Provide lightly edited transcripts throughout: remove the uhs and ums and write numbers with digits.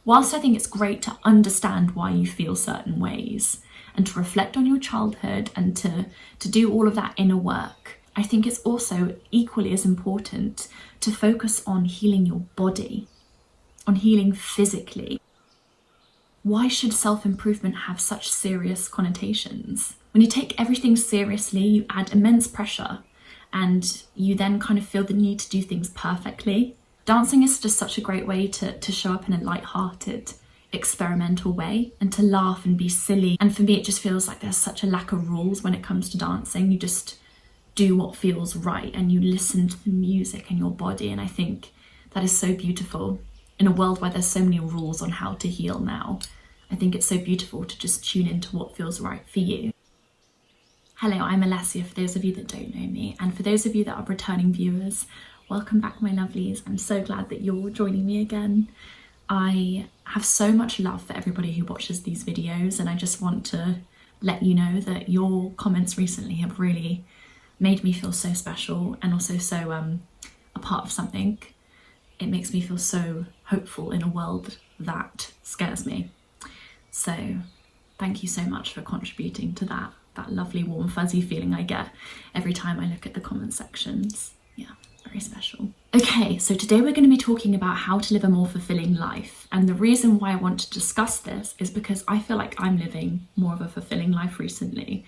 Whilst I think it's great to understand why you feel certain ways and to reflect on your childhood and to do all of that inner work, I think it's also equally as important to focus on healing your body, on healing physically. Why should self-improvement have such serious connotations? When you take everything seriously, you add immense pressure and you then kind of feel the need to do things perfectly. Dancing is just such a great way to show up in a light-hearted, experimental way and to laugh and be silly. And for me, it just feels like there's such a lack of rules when it comes to dancing. You just do what feels right and you listen to the music and your body. And I think that is so beautiful in a world where there's so many rules on how to heal now. I think it's so beautiful to just tune into what feels right for you. Hello, I'm Alessia, for those of you that don't know me, and for those of you that are returning viewers, welcome back, my lovelies. I'm so glad that you're joining me again. I have so much love for everybody who watches these videos, and I just want to let you know that your comments recently have really made me feel so special and also so a part of something. It makes me feel so hopeful in a world that scares me. So thank you so much for contributing to that lovely warm fuzzy feeling I get every time I look at the comment sections. Yeah, very special. Okay, so today we're going to be talking about how to live a more fulfilling life. And the reason why I want to discuss this is because I feel like I'm living more of a fulfilling life recently.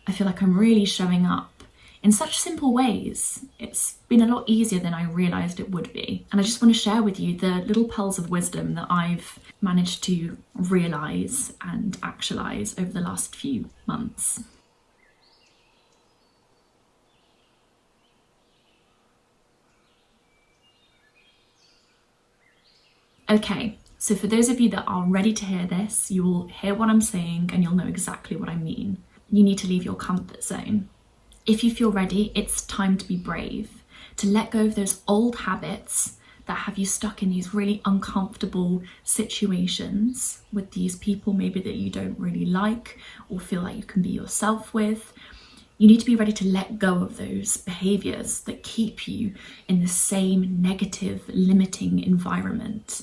I feel like I'm really showing up in such simple ways. It's been a lot easier than I realised it would be. And I just want to share with you the little pearls of wisdom that I've managed to realise and actualise over the last few months. Okay, so for those of you that are ready to hear this, you will hear what I'm saying and you'll know exactly what I mean. You need to leave your comfort zone. If you feel ready, it's time to be brave, to let go of those old habits that have you stuck in these really uncomfortable situations with these people maybe that you don't really like or feel like you can be yourself with. You need to be ready to let go of those behaviours that keep you in the same negative, limiting environment.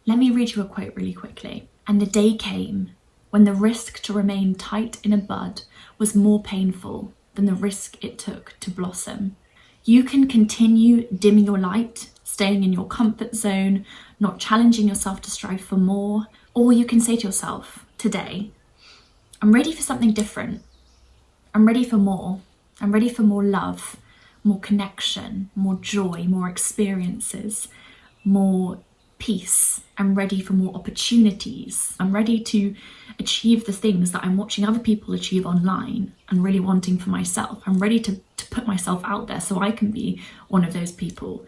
Let me read you a quote really quickly. And the day came when the risk to remain tight in a bud was more painful than the risk it took to blossom. You can continue dimming your light, staying in your comfort zone, not challenging yourself to strive for more, or you can say to yourself, today, I'm ready for something different. I'm ready for more. I'm ready for more love, more connection, more joy, more experiences, more peace. I'm ready for more opportunities. I'm ready to achieve the things that I'm watching other people achieve online and really wanting for myself. I'm ready to put myself out there so I can be one of those people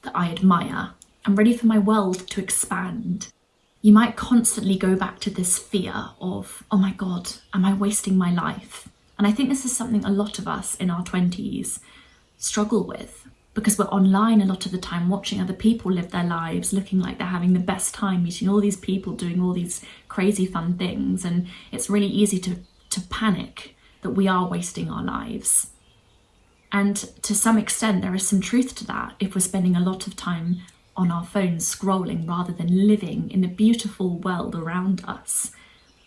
that I admire. I'm ready for my world to expand. You might constantly go back to this fear of, oh my God, am I wasting my life? And I think this is something a lot of us in our 20s struggle with, because we're online a lot of the time watching other people live their lives, looking like they're having the best time, meeting all these people, doing all these crazy fun things. And it's really easy to panic that we are wasting our lives. And to some extent, there is some truth to that if we're spending a lot of time on our phones scrolling rather than living in the beautiful world around us.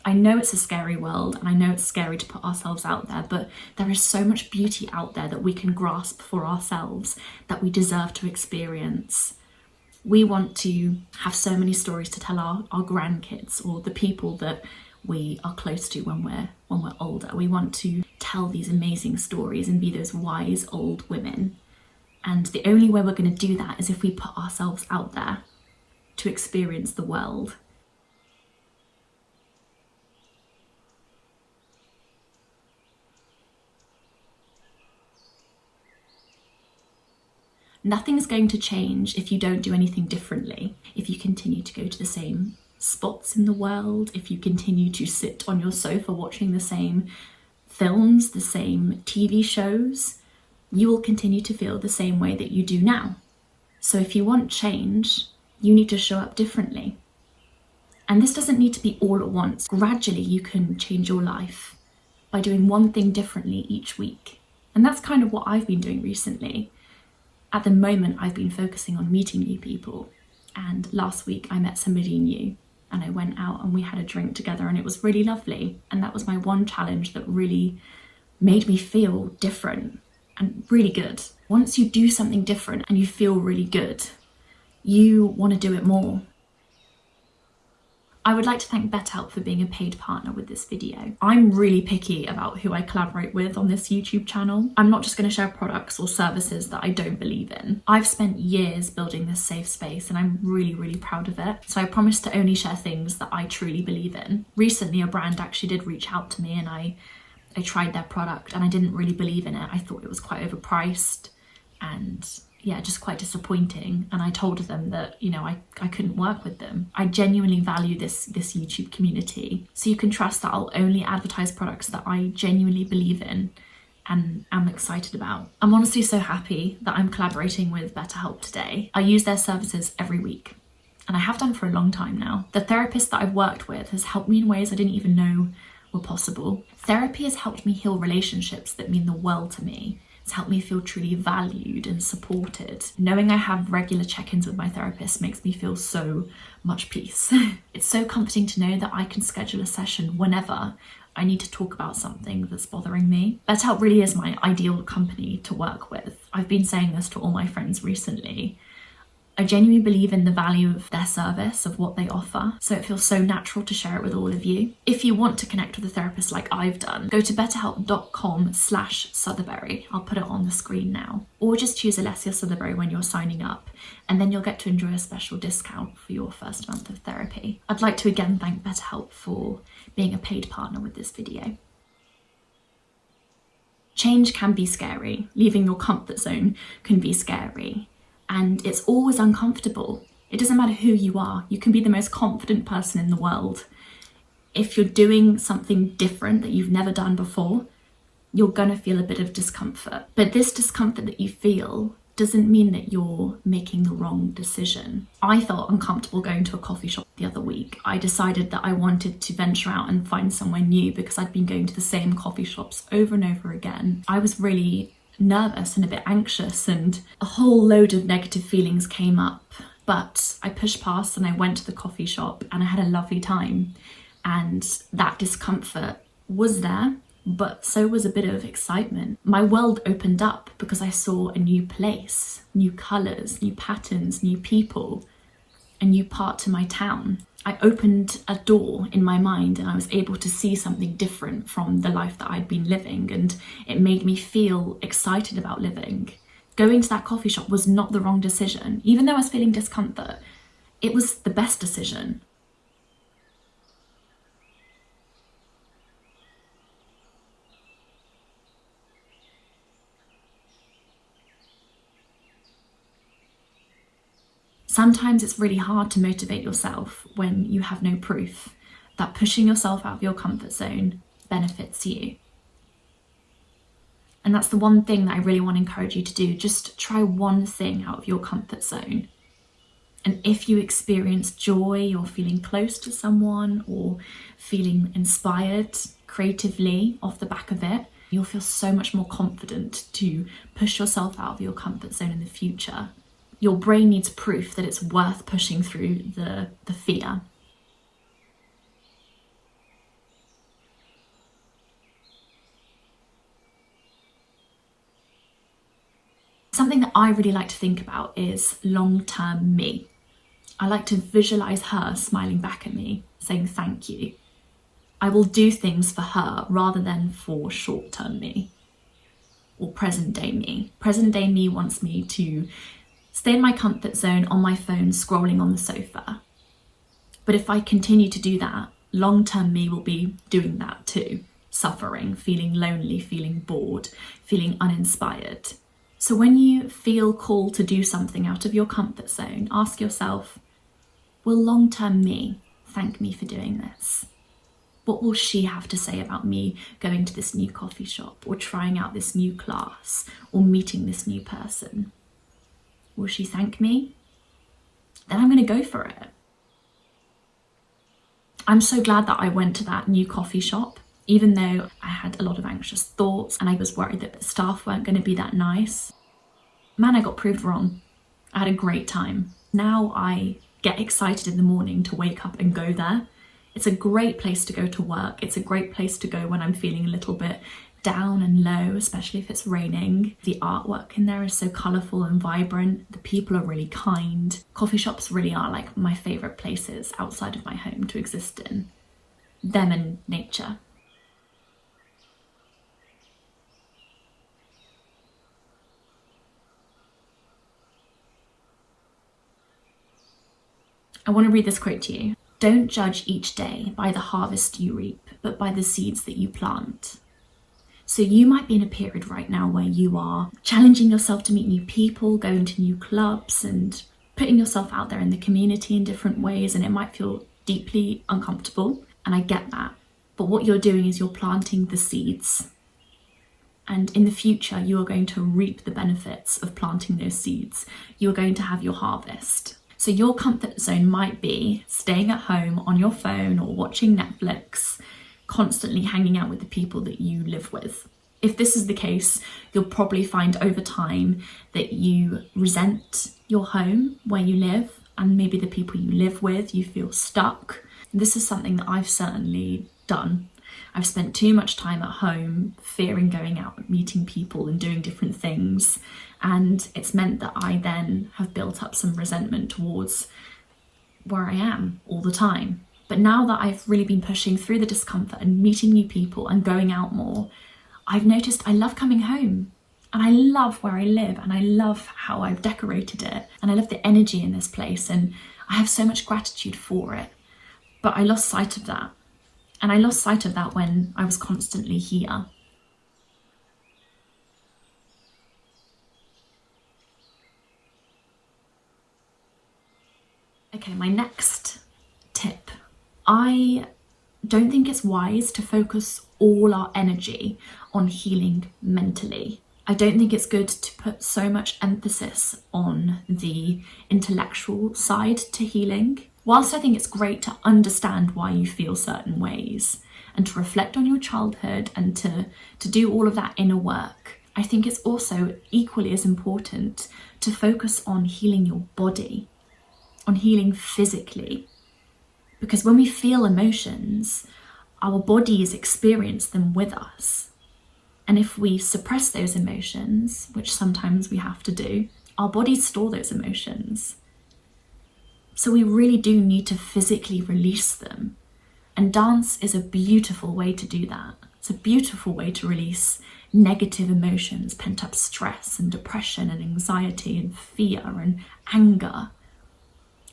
I know it's a scary world and I know it's scary to put ourselves out there, but there is so much beauty out there that we can grasp for ourselves that we deserve to experience. We want to have so many stories to tell our grandkids or the people that we are close to when we're older. We want to tell these amazing stories and be those wise old women. And the only way we're going to do that is if we put ourselves out there to experience the world. Nothing's going to change if you don't do anything differently. If you continue to go to the same spots in the world, if you continue to sit on your sofa watching the same films, the same TV shows, you will continue to feel the same way that you do now. So if you want change, you need to show up differently. And this doesn't need to be all at once. Gradually, you can change your life by doing one thing differently each week. And that's kind of what I've been doing recently. At the moment, I've been focusing on meeting new people And last week I met somebody new and I went out and we had a drink together and it was really lovely. And that was my one challenge that really made me feel different and really good. Once you do something different and you feel really good, you want to do it more. I would like to thank BetterHelp for being a paid partner with this video. I'm really picky about who I collaborate with on this YouTube channel. I'm not just going to share products or services that I don't believe in. I've spent years building this safe space and I'm really, really proud of it. So I promise to only share things that I truly believe in. Recently, a brand actually did reach out to me and I tried their product and I didn't really believe in it. I thought it was quite overpriced and yeah, just quite disappointing. And I told them that, you know, I couldn't work with them. I genuinely value this YouTube community. So you can trust that I'll only advertise products that I genuinely believe in and am excited about. I'm honestly so happy that I'm collaborating with BetterHelp today. I use their services every week and I have done for a long time now. The therapist that I've worked with has helped me in ways I didn't even know were possible. Therapy has helped me heal relationships that mean the world to me. It's helped me feel truly valued and supported. Knowing I have regular check-ins with my therapist makes me feel so much peace. It's so comforting to know that I can schedule a session whenever I need to talk about something that's bothering me. BetterHelp really is my ideal company to work with. I've been saying this to all my friends recently. I genuinely believe in the value of their service, of what they offer, so it feels so natural to share it with all of you. If you want to connect with a therapist like I've done, go to betterhelp.com/Southerberry. I'll put it on the screen now. Or just choose Alessia Southerberry when you're signing up, and then you'll get to enjoy a special discount for your first month of therapy. I'd like to again thank BetterHelp for being a paid partner with this video. Change can be scary. Leaving your comfort zone can be scary. And it's always uncomfortable. It doesn't matter who you are. You can be the most confident person in the world. If you're doing something different that you've never done before, you're gonna feel a bit of discomfort. But this discomfort that you feel doesn't mean that you're making the wrong decision. I felt uncomfortable going to a coffee shop the other week. I decided that I wanted to venture out and find somewhere new because I'd been going to the same coffee shops over and over again. I was really nervous and a bit anxious and a whole load of negative feelings came up, but I pushed past and I went to the coffee shop and I had a lovely time. And that discomfort was there, but so was a bit of excitement. My world opened up because I saw a new place, new colours, new patterns, new people, a new part to my town. I opened a door in my mind and I was able to see something different from the life that I'd been living, and it made me feel excited about living. Going to that coffee shop was not the wrong decision. Even though I was feeling discomfort, it was the best decision. Sometimes it's really hard to motivate yourself when you have no proof that pushing yourself out of your comfort zone benefits you. And that's the one thing that I really want to encourage you to do. Just try one thing out of your comfort zone. And if you experience joy or feeling close to someone or feeling inspired creatively off the back of it, you'll feel so much more confident to push yourself out of your comfort zone in the future. Your brain needs proof that it's worth pushing through the fear. Something that I really like to think about is long-term me. I like to visualize her smiling back at me, saying thank you. I will do things for her rather than for short-term me or present-day me. Present-day me wants me to stay in my comfort zone on my phone, scrolling on the sofa. But if I continue to do that, long-term me will be doing that too, suffering, feeling lonely, feeling bored, feeling uninspired. So when you feel called to do something out of your comfort zone, ask yourself, will long-term me thank me for doing this? What will she have to say about me going to this new coffee shop or trying out this new class or meeting this new person? Will she thank me? Then I'm going to go for it. I'm so glad that I went to that new coffee shop, even though I had a lot of anxious thoughts and I was worried that the staff weren't going to be that nice. Man, I got proved wrong. I had a great time. Now I get excited in the morning to wake up and go there. It's a great place to go to work. It's a great place to go when I'm feeling a little bit down and low, especially if it's raining. The artwork in there is so colourful and vibrant. The people are really kind. Coffee shops really are like my favourite places outside of my home to exist in. Them and nature. I want to read this quote to you. Don't judge each day by the harvest you reap, but by the seeds that you plant. So you might be in a period right now where you are challenging yourself to meet new people, going to new clubs and putting yourself out there in the community in different ways, and it might feel deeply uncomfortable, and I get that. But what you're doing is you're planting the seeds. And in the future, you are going to reap the benefits of planting those seeds. You're going to have your harvest. So your comfort zone might be staying at home on your phone or watching Netflix, constantly hanging out with the people that you live with. If this is the case, you'll probably find over time that you resent your home where you live and maybe the people you live with, you feel stuck. This is something that I've certainly done. I've spent too much time at home fearing going out, meeting people and doing different things. And it's meant that I then have built up some resentment towards where I am all the time. But now that I've really been pushing through the discomfort and meeting new people and going out more, I've noticed I love coming home. And I love where I live and I love how I've decorated it. And I love the energy in this place and I have so much gratitude for it. But I lost sight of that. And I lost sight of that when I was constantly here. Okay, my next tip. I don't think it's wise to focus all our energy on healing mentally. I don't think it's good to put so much emphasis on the intellectual side to healing. Whilst I think it's great to understand why you feel certain ways and to reflect on your childhood and to do all of that inner work, I think it's also equally as important to focus on healing your body, on healing physically. Because when we feel emotions, our bodies experience them with us. And if we suppress those emotions, which sometimes we have to do, our bodies store those emotions. So we really do need to physically release them. And dance is a beautiful way to do that. It's a beautiful way to release negative emotions, pent-up stress and depression and anxiety and fear and anger.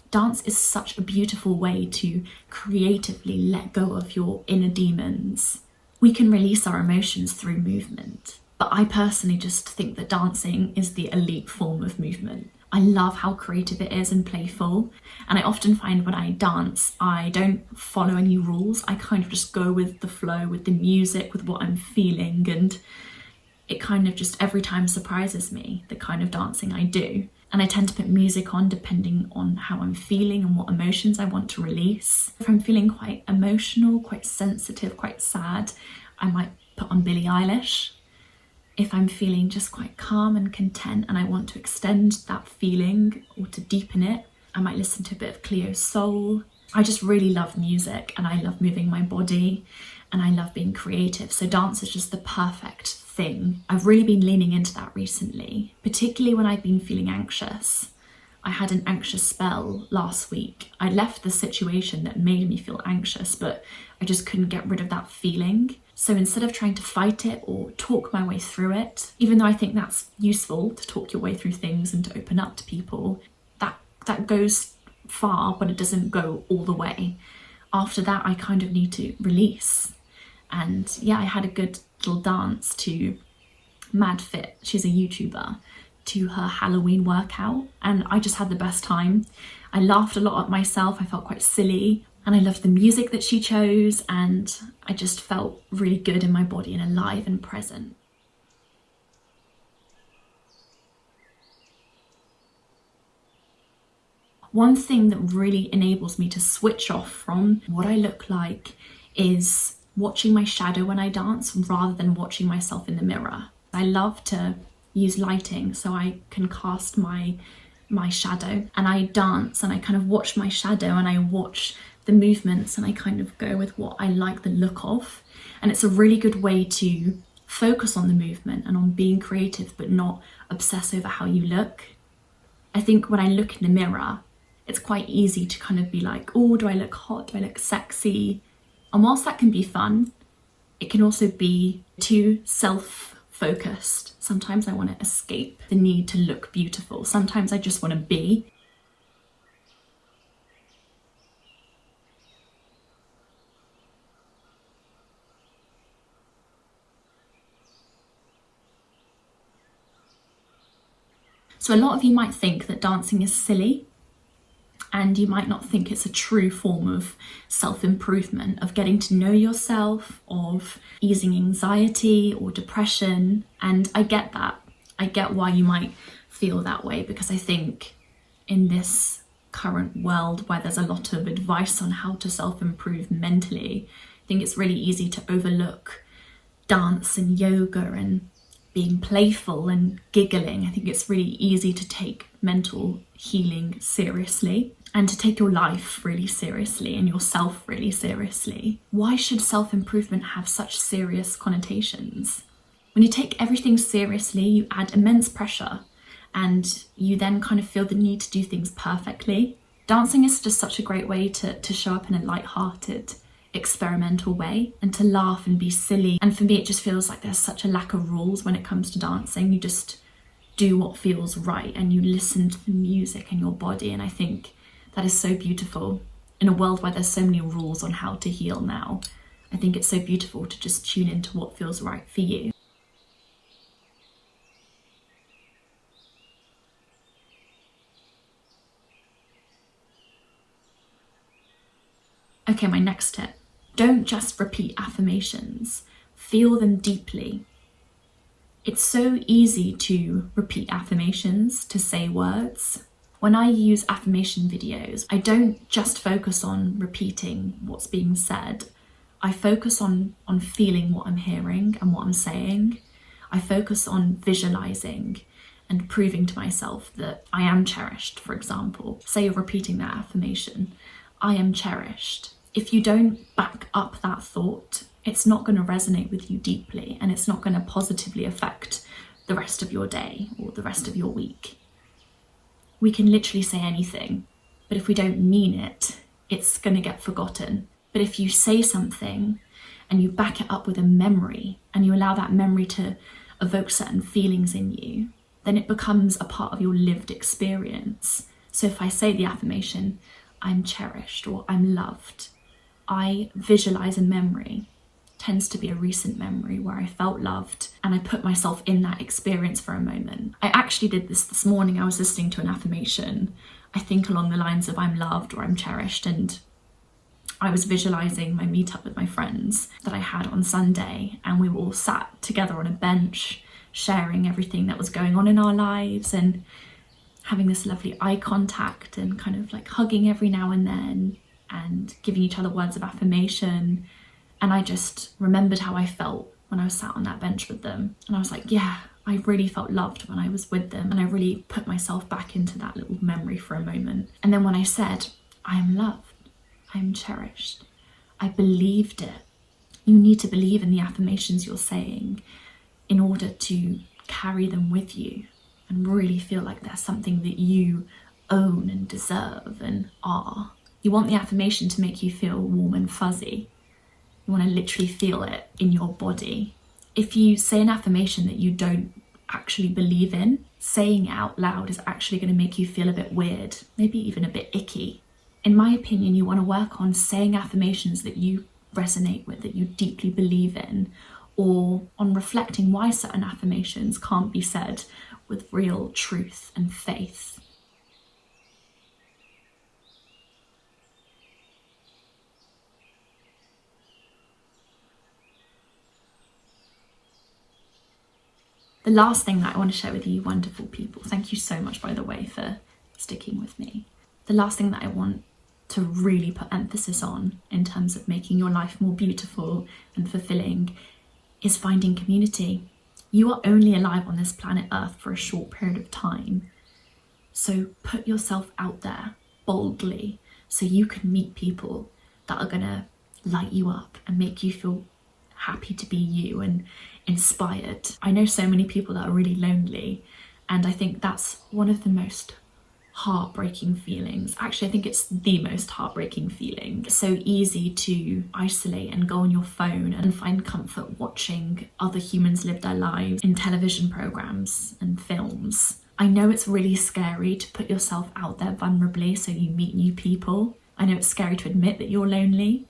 Dance is such a beautiful way to creatively let go of your inner demons. We can release our emotions through movement. But I personally just think that dancing is the elite form of movement. I love how creative it is and playful. And I often find when I dance, I don't follow any rules. I kind of just go with the flow, with the music, with what I'm feeling. And it kind of just every time surprises me, the kind of dancing I do. And I tend to put music on depending on how I'm feeling and what emotions I want to release. If I'm feeling quite emotional, quite sensitive, quite sad, I might put on Billie Eilish. If I'm feeling just quite calm and content and I want to extend that feeling or to deepen it, I might listen to a bit of Cleo Soul. I just really love music and I love moving my body and I love being creative. So dance is just the perfect thing. I've really been leaning into that recently, particularly when I've been feeling anxious. I had an anxious spell last week. I left the situation that made me feel anxious, but I just couldn't get rid of that feeling. So instead of trying to fight it or talk my way through it, even though I think that's useful to talk your way through things and to open up to people, that goes far, but it doesn't go all the way. After that, I kind of need to release. And yeah, I had a good little dance to Mad Fit. She's a YouTuber, to her Halloween workout. And I just had the best time. I laughed a lot at myself. I felt quite silly. And I loved the music that she chose. And I just felt really good in my body and alive and present. One thing that really enables me to switch off from what I look like is watching my shadow when I dance rather than watching myself in the mirror. I love to use lighting so I can cast my my shadow and I dance and I kind of watch my shadow and I watch the movements and I kind of go with what I like the look of. And it's a really good way to focus on the movement and on being creative, but not obsess over how you look. I think when I look in the mirror, it's quite easy to kind of be like, oh, do I look hot? Do I look sexy? And whilst that can be fun, it can also be too self-focused. Sometimes I want to escape the need to look beautiful. Sometimes I just want to be. So a lot of you might think that dancing is silly, and you might not think it's a true form of self-improvement, of getting to know yourself, of easing anxiety or depression. And I get that. I get why you might feel that way, because I think in this current world where there's a lot of advice on how to self-improve mentally, I think it's really easy to overlook dance and yoga and being playful and giggling. I think it's really easy to take mental healing seriously and to take your life really seriously and yourself really seriously. Why should self-improvement have such serious connotations? When you take everything seriously, you add immense pressure and you then kind of feel the need to do things perfectly. Dancing is just such a great way to show up in a light-hearted, experimental way and to laugh and be silly. And for me, it just feels like there's such a lack of rules when it comes to dancing. You just do what feels right and you listen to the music and your body. And I think that is so beautiful in a world where there's so many rules on how to heal now. I think it's so beautiful to just tune into what feels right for you. Okay, my next tip. Don't just repeat affirmations, feel them deeply. It's so easy to repeat affirmations, to say words. When I use affirmation videos, I don't just focus on repeating what's being said. I focus on feeling what I'm hearing and what I'm saying. I focus on visualizing and proving to myself that I am cherished, for example. Say you're repeating that affirmation, I am cherished. If you don't back up that thought, it's not going to resonate with you deeply and it's not going to positively affect the rest of your day or the rest of your week. We can literally say anything, but if we don't mean it, it's going to get forgotten. But if you say something and you back it up with a memory and you allow that memory to evoke certain feelings in you, then it becomes a part of your lived experience. So if I say the affirmation, I'm cherished or I'm loved, I visualize a memory. Tends to be a recent memory where I felt loved and I put myself in that experience for a moment. I actually did this morning. I was listening to an affirmation, I think along the lines of I'm loved or I'm cherished, and I was visualizing my meetup with my friends that I had on Sunday, and we were all sat together on a bench sharing everything that was going on in our lives and having this lovely eye contact and kind of like hugging every now and then and giving each other words of affirmation. And I just remembered how I felt when I was sat on that bench with them. And I was like, yeah, I really felt loved when I was with them. And I really put myself back into that little memory for a moment. And then when I said, I am loved, I am cherished, I believed it. You need to believe in the affirmations you're saying in order to carry them with you and really feel like there's something that you own and deserve and are. You want the affirmation to make you feel warm and fuzzy. You want to literally feel it in your body. If you say an affirmation that you don't actually believe in, saying it out loud is actually going to make you feel a bit weird, maybe even a bit icky. In my opinion, you want to work on saying affirmations that you resonate with, that you deeply believe in, or on reflecting why certain affirmations can't be said with real truth and faith. The last thing that I want to share with you, wonderful people, thank you so much, by the way, for sticking with me. The last thing that I want to really put emphasis on in terms of making your life more beautiful and fulfilling is finding community. You are only alive on this planet Earth for a short period of time. So put yourself out there boldly so you can meet people that are gonna light you up and make you feel happy to be you and inspired. I know so many people that are really lonely, and I think that's one of the most heartbreaking feelings. Actually, I think it's the most heartbreaking feeling. It's so easy to isolate and go on your phone and find comfort watching other humans live their lives in television programs and films. I know it's really scary to put yourself out there vulnerably so you meet new people. I know it's scary to admit that you're lonely,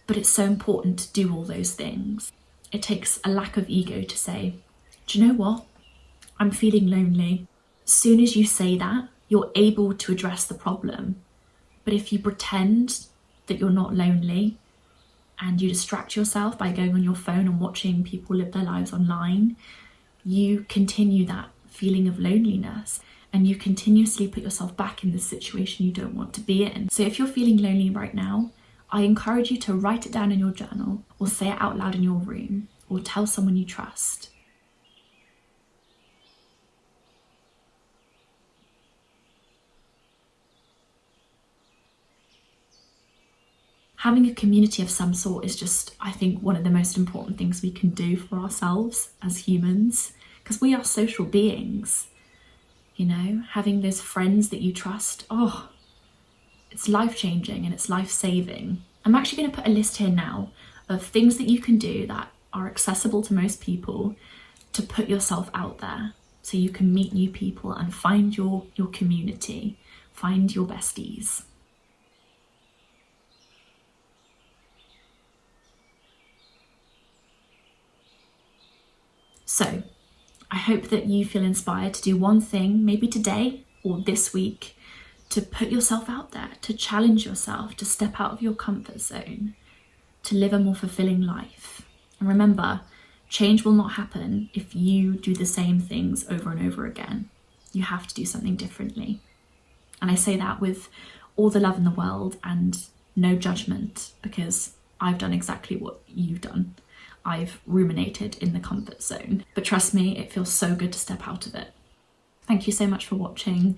but it's so important to do all those things. It takes a lack of ego to say, do you know what? I'm feeling lonely. As soon as you say that, you're able to address the problem. But if you pretend that you're not lonely and you distract yourself by going on your phone and watching people live their lives online, you continue that feeling of loneliness and you continuously put yourself back in this situation you don't want to be in. So if you're feeling lonely right now, I encourage you to write it down in your journal or say it out loud in your room or tell someone you trust. Having a community of some sort is just, I think, one of the most important things we can do for ourselves as humans, because we are social beings. You know, having those friends that you trust, oh, it's life-changing and it's life-saving. I'm actually going to put a list here now of things that you can do that are accessible to most people to put yourself out there so you can meet new people and find your community, find your besties. So, I hope that you feel inspired to do one thing, maybe today or this week, to put yourself out there, to challenge yourself, to step out of your comfort zone, to live a more fulfilling life. And remember, change will not happen if you do the same things over and over again. You have to do something differently. And I say that with all the love in the world and no judgment, because I've done exactly what you've done. I've ruminated in the comfort zone, but trust me, it feels so good to step out of it. Thank you so much for watching.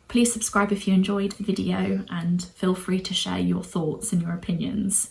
Please subscribe if you enjoyed the video and feel free to share your thoughts and your opinions